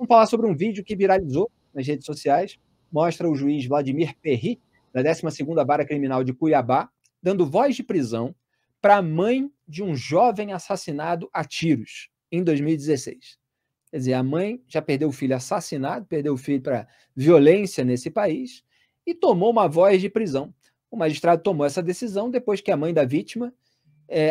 Vamos falar sobre um vídeo que viralizou nas redes sociais, mostra o juiz Vladimir Perry, da 12ª Vara Criminal de Cuiabá, dando voz de prisão para a mãe de um jovem assassinado a tiros em 2016. Quer dizer, a mãe já perdeu o filho assassinado, perdeu o filho para violência nesse país e tomou uma voz de prisão. O magistrado tomou essa decisão depois que a mãe da vítima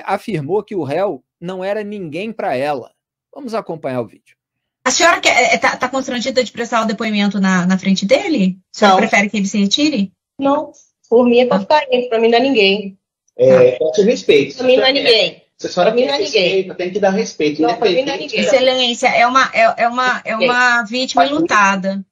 afirmou que o réu não era ninguém para ela. Vamos acompanhar o vídeo. A senhora está constrangida de prestar o depoimento na frente dele? A senhora prefere que ele se retire? Não, por mim é para ficar indo, para mim não é ninguém. Eu te respeito. Para mim não é ninguém. Se a senhora tem respeito, tem que dar respeito. Não, para mim não é ninguém. Excelência, é uma vítima enlutada.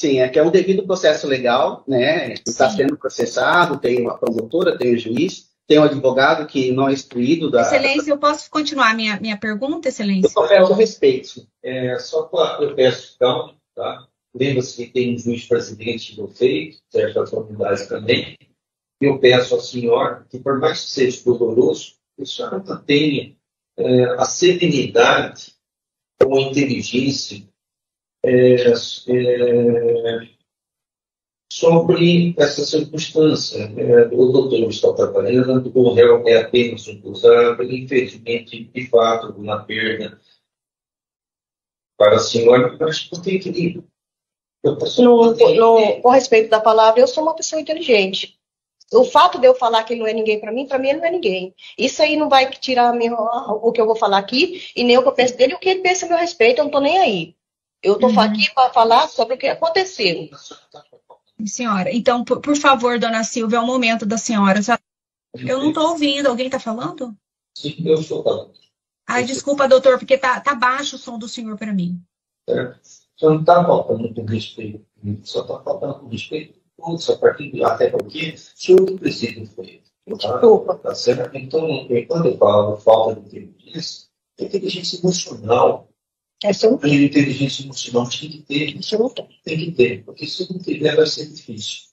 Sim, é que é um devido processo legal, né? Está sendo processado, tem uma promotora, tem o juiz, tem um advogado que não é excluído da... Excelência, eu posso continuar minha pergunta, Excelência? Eu só peço respeito. Eu peço calma, tá? Lembra-se que tem um juiz presidente do feito, Sérgio das Comunidades também. Eu peço à senhora que, por mais que seja doloroso, a senhora tenha a serenidade ou a inteligência sobre essa circunstância. O doutor está trabalhando, o réu é apenas um acusado, infelizmente, de fato, uma perda para a senhora, mas por ter equilíbrio. Com respeito da palavra, eu sou uma pessoa inteligente. O fato de eu falar que ele não é ninguém para mim, ele não é ninguém. Isso aí não vai tirar o que eu vou falar aqui, e nem o que eu penso dele, e o que ele pensa a meu respeito, eu não estou nem aí. Eu estou aqui para falar sobre o que aconteceu. Senhora, então, por favor, dona Silvia, é o momento da senhora. Eu não estou ouvindo. Alguém está falando? Sim, eu estou falando. Ai, desculpa, doutor, porque tá baixo o som do senhor para mim. Só não está faltando com respeito. Só está faltando com respeito. A partir de até porque o senhor que preside foi. Tá certo? Então, quando eu falo falta de inteligência, é inteligência emocional. Inteligência emocional tem que ter. Tem que ter, porque se não tiver, vai ser difícil.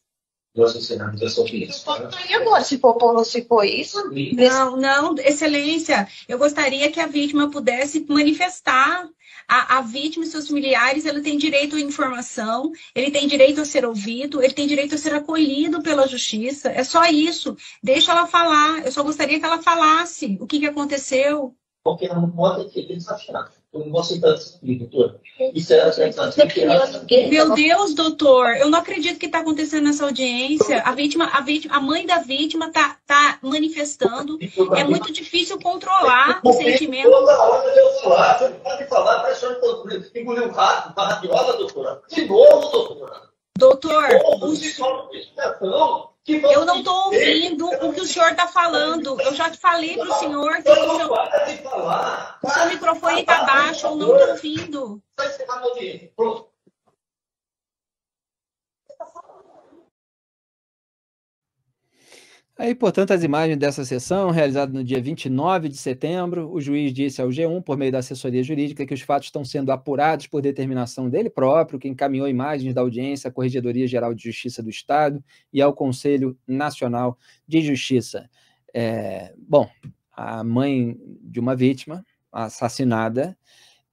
Nós ensinamos essa audiência. E agora, se for isso? Não, Excelência, eu gostaria que a vítima pudesse manifestar. A vítima e seus familiares, ele tem direito à informação, ele tem direito a ser ouvido, ele tem direito a ser acolhido pela justiça. É só isso. Deixa ela falar. Eu só gostaria que ela falasse o que aconteceu. Porque ela não pode ter desafiado. Eu não vou aceitar desafio, doutor. Isso é Meu Deus, doutor, eu não acredito que está acontecendo nessa audiência. A mãe da vítima tá manifestando. É muito difícil controlar o sentimento. Toda hora de eu falar, você pode falar, parece que engoliu um rato, uma radiola, doutora. De novo, doutora. Doutor, eu não estou ouvindo o que o senhor está falando. Eu já falei para o senhor que o seu microfone está baixo, eu não estou ouvindo. Pronto. Aí, portanto, as imagens dessa sessão, realizada no dia 29 de setembro, o juiz disse ao G1, por meio da assessoria jurídica, que os fatos estão sendo apurados por determinação dele próprio, que encaminhou imagens da audiência à Corregedoria Geral de Justiça do Estado e ao Conselho Nacional de Justiça. Bom, a mãe de uma vítima assassinada,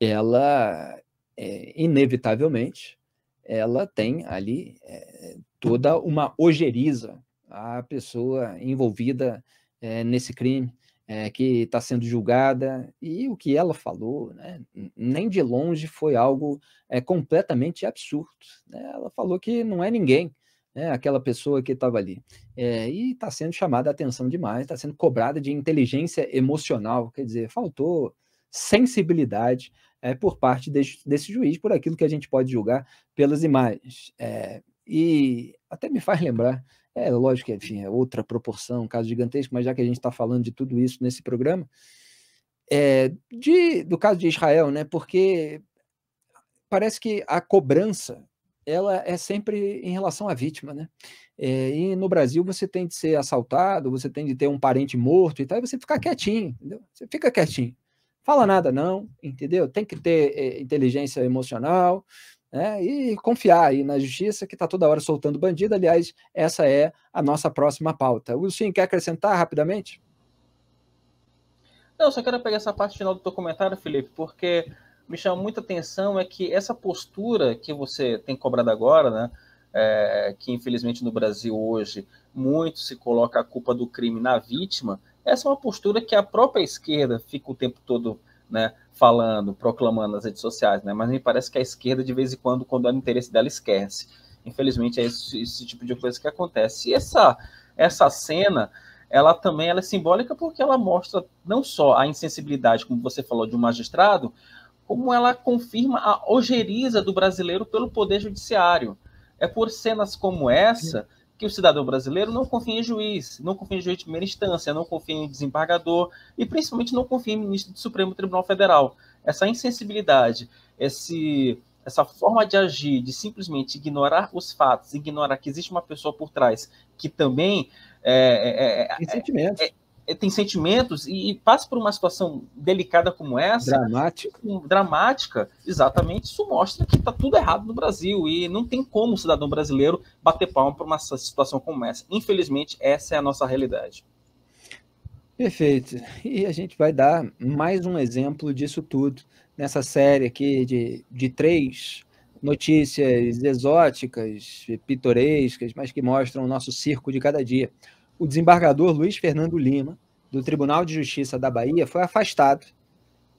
ela, inevitavelmente, ela tem ali toda uma ojeriza a pessoa envolvida nesse crime, que está sendo julgada, e o que ela falou, né, nem de longe foi algo completamente absurdo. Né? Ela falou que não é ninguém, né, aquela pessoa que estava ali. E está sendo chamada a atenção demais, está sendo cobrada de inteligência emocional, quer dizer, faltou sensibilidade por parte desse juiz, por aquilo que a gente pode julgar pelas imagens. E até me faz lembrar, lógico que, enfim, é outra proporção, um caso gigantesco, mas já que a gente está falando de tudo isso nesse programa, do caso de Israel, né? Porque parece que a cobrança, ela é sempre em relação à vítima, né? E no Brasil você tem de ser assaltado, você tem de ter um parente morto e tal, e você fica quietinho, entendeu? Você fica quietinho. Fala nada não, entendeu? Tem que ter inteligência emocional, e confiar aí na justiça, que está toda hora soltando bandido. Aliás, essa é a nossa próxima pauta. O senhor quer acrescentar rapidamente? Não, eu só quero pegar essa parte final do teu comentário, Felipe, porque me chama muita atenção é que essa postura que você tem cobrado agora, né, que infelizmente no Brasil hoje muito se coloca a culpa do crime na vítima, essa é uma postura que a própria esquerda fica o tempo todo, né, falando, proclamando nas redes sociais, né, mas me parece que a esquerda, de vez em quando é no interesse dela, esquece. Infelizmente é esse tipo de coisa que acontece. E essa cena, ela é simbólica porque ela mostra não só a insensibilidade, como você falou, de um magistrado, como ela confirma a ojeriza do brasileiro pelo poder judiciário. É por cenas como essa que o cidadão brasileiro não confia em juiz, não confia em juiz de primeira instância, não confia em desembargador e principalmente não confia em ministro do Supremo Tribunal Federal. Essa insensibilidade, essa forma de agir, de simplesmente ignorar os fatos, ignorar que existe uma pessoa por trás que também tem sentimentos e passa por uma situação delicada como essa, dramática, exatamente, isso mostra que está tudo errado no Brasil e não tem como o cidadão brasileiro bater palma por uma situação como essa. Infelizmente, essa é a nossa realidade. Perfeito. E a gente vai dar mais um exemplo disso tudo nessa série aqui de 3 notícias exóticas, pitorescas, mas que mostram o nosso circo de cada dia. O desembargador Luiz Fernando Lima, do Tribunal de Justiça da Bahia, foi afastado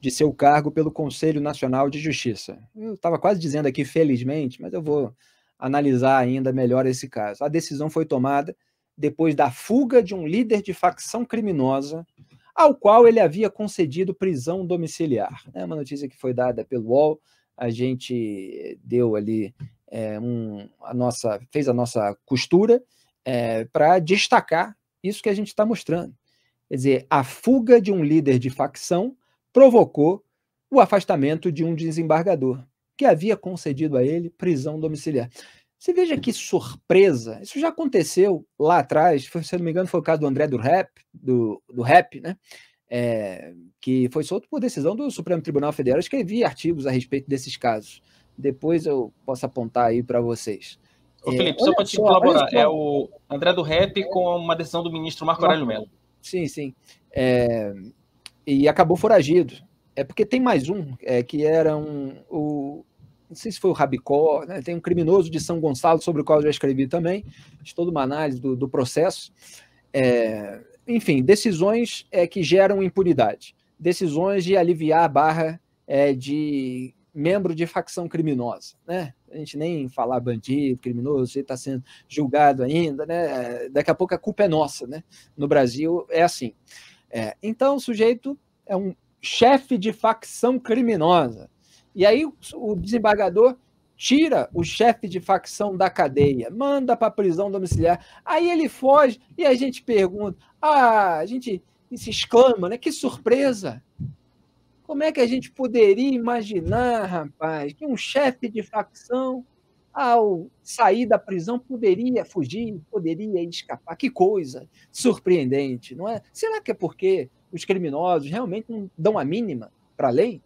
de seu cargo pelo Conselho Nacional de Justiça. Eu estava quase dizendo aqui, felizmente, mas eu vou analisar ainda melhor esse caso. A decisão foi tomada depois da fuga de um líder de facção criminosa, ao qual ele havia concedido prisão domiciliar. É uma notícia que foi dada pelo UOL, a gente deu ali fez a nossa costura para destacar isso que a gente está mostrando. Quer dizer, a fuga de um líder de facção provocou o afastamento de um desembargador, que havia concedido a ele prisão domiciliar. Você veja que surpresa, isso já aconteceu lá atrás, se não me engano foi o caso do André do Rap, né? Que foi solto por decisão do Supremo Tribunal Federal. Eu escrevi artigos a respeito desses casos. Depois eu posso apontar aí para vocês. Ô, Felipe, só para te colaborar, é o André do Rap com uma decisão do ministro Marco Aurélio Mello. Sim. E acabou foragido. É porque tem mais um, que era não sei se foi o Rabicó, né? Tem um criminoso de São Gonçalo, sobre o qual eu já escrevi também, fiz toda uma análise do processo. Enfim, decisões que geram impunidade, decisões de aliviar a barra de membro de facção criminosa, né? A gente nem falar bandido, criminoso, você está sendo julgado ainda, né? Daqui a pouco a culpa é nossa, né? No Brasil é assim. Então o sujeito é um chefe de facção criminosa. E aí o desembargador tira o chefe de facção da cadeia, manda para a prisão domiciliar. Aí ele foge e a gente pergunta, a gente se exclama, né? Que surpresa! Como é que a gente poderia imaginar, rapaz, que um chefe de facção, ao sair da prisão, poderia fugir, poderia escapar? Que coisa surpreendente, não é? Será que é porque os criminosos realmente não dão a mínima para a lei?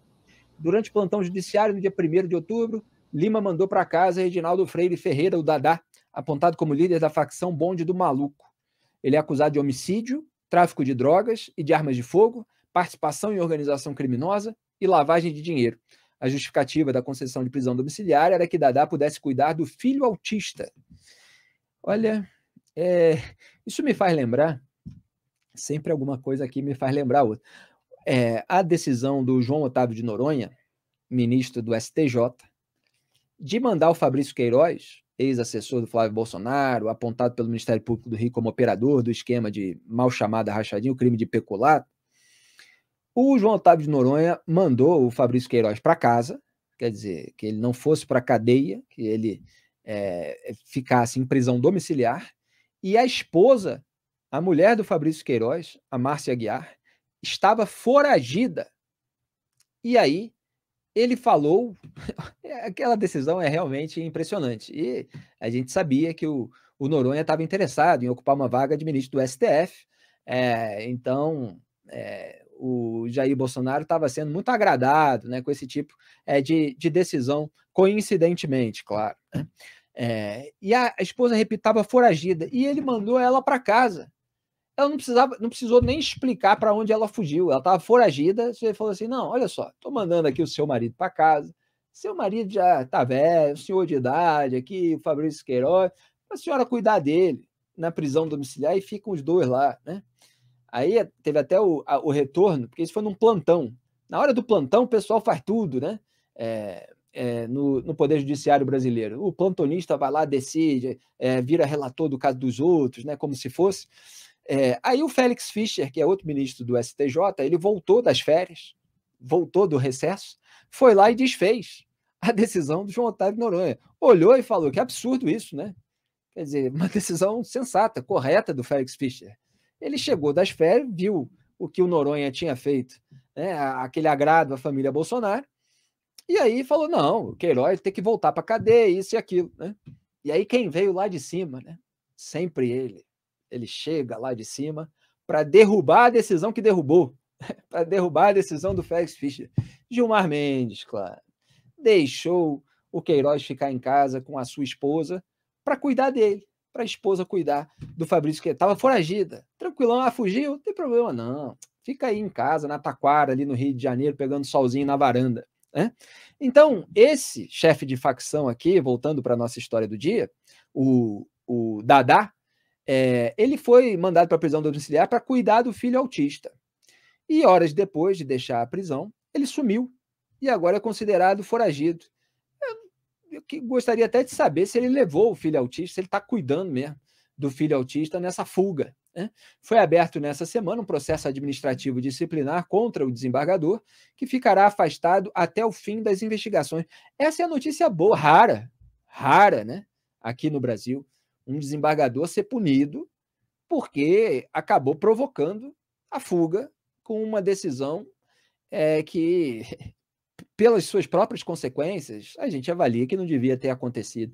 Durante o plantão judiciário, no dia 1º de outubro, Lima mandou para casa Reginaldo Freire Ferreira, o Dadá, apontado como líder da facção Bonde do Maluco. Ele é acusado de homicídio, tráfico de drogas e de armas de fogo, participação em organização criminosa e lavagem de dinheiro. A justificativa da concessão de prisão domiciliar era que Dadá pudesse cuidar do filho autista. Olha, isso me faz lembrar, sempre alguma coisa aqui me faz lembrar outra. A decisão do João Otávio de Noronha, ministro do STJ, de mandar o Fabrício Queiroz, ex-assessor do Flávio Bolsonaro, apontado pelo Ministério Público do Rio como operador do esquema de mal chamada rachadinha, o crime de peculato. O João Otávio de Noronha mandou o Fabrício Queiroz para casa, quer dizer, que ele não fosse para a cadeia, que ele ficasse em prisão domiciliar, e a esposa, a mulher do Fabrício Queiroz, a Márcia Aguiar, estava foragida. E aí ele falou, aquela decisão é realmente impressionante, e a gente sabia que o Noronha estava interessado em ocupar uma vaga de ministro do STF, então o Jair Bolsonaro estava sendo muito agradado, né, com esse tipo de decisão, coincidentemente, claro. E a esposa, repito, estava foragida, e ele mandou ela para casa. ela não precisou nem explicar para onde ela fugiu. Ela estava foragida. Você falou assim: não, olha só, estou mandando aqui o seu marido para casa. Seu marido já está velho, senhor de idade, aqui, o Fabrício Queiroz, para a senhora cuidar dele na prisão domiciliar e ficam os dois lá, né? Aí teve até o retorno, porque isso foi num plantão. Na hora do plantão, o pessoal faz tudo, né? No Poder Judiciário brasileiro. O plantonista vai lá, decide, vira relator do caso dos outros, né? Como se fosse. Aí o Félix Fischer, que é outro ministro do STJ, ele voltou das férias, voltou do recesso, foi lá e desfez a decisão do João Otávio Noronha. Olhou e falou: que absurdo isso, né? Quer dizer, uma decisão sensata, correta do Félix Fischer. Ele chegou das férias, viu o que o Noronha tinha feito, né? Aquele agrado à família Bolsonaro, e aí falou: não, o Queiroz tem que voltar para a cadeia, isso e aquilo, né? E aí quem veio lá de cima, né? Sempre ele chega lá de cima para derrubar a decisão que derrubou, para derrubar a decisão do Félix Fischer. Gilmar Mendes, claro, deixou o Queiroz ficar em casa com a sua esposa para cuidar dele, para a esposa cuidar do Fabrício, que estava foragida. Tranquilão, fugiu, não tem problema não. Fica aí em casa, na Taquara, ali no Rio de Janeiro, pegando solzinho na varanda, né? Então, esse chefe de facção aqui, voltando para a nossa história do dia, o Dadá, ele foi mandado para a prisão domiciliar para cuidar do filho autista. E horas depois de deixar a prisão, ele sumiu e agora é considerado foragido. Eu gostaria até de saber se ele levou o filho autista, se ele está cuidando mesmo do filho autista nessa fuga, né? Foi aberto nessa semana um processo administrativo disciplinar contra o desembargador, que ficará afastado até o fim das investigações. Essa é a notícia boa, rara, né? Aqui no Brasil, um desembargador ser punido porque acabou provocando a fuga com uma decisão que, pelas suas próprias consequências, a gente avalia que não devia ter acontecido.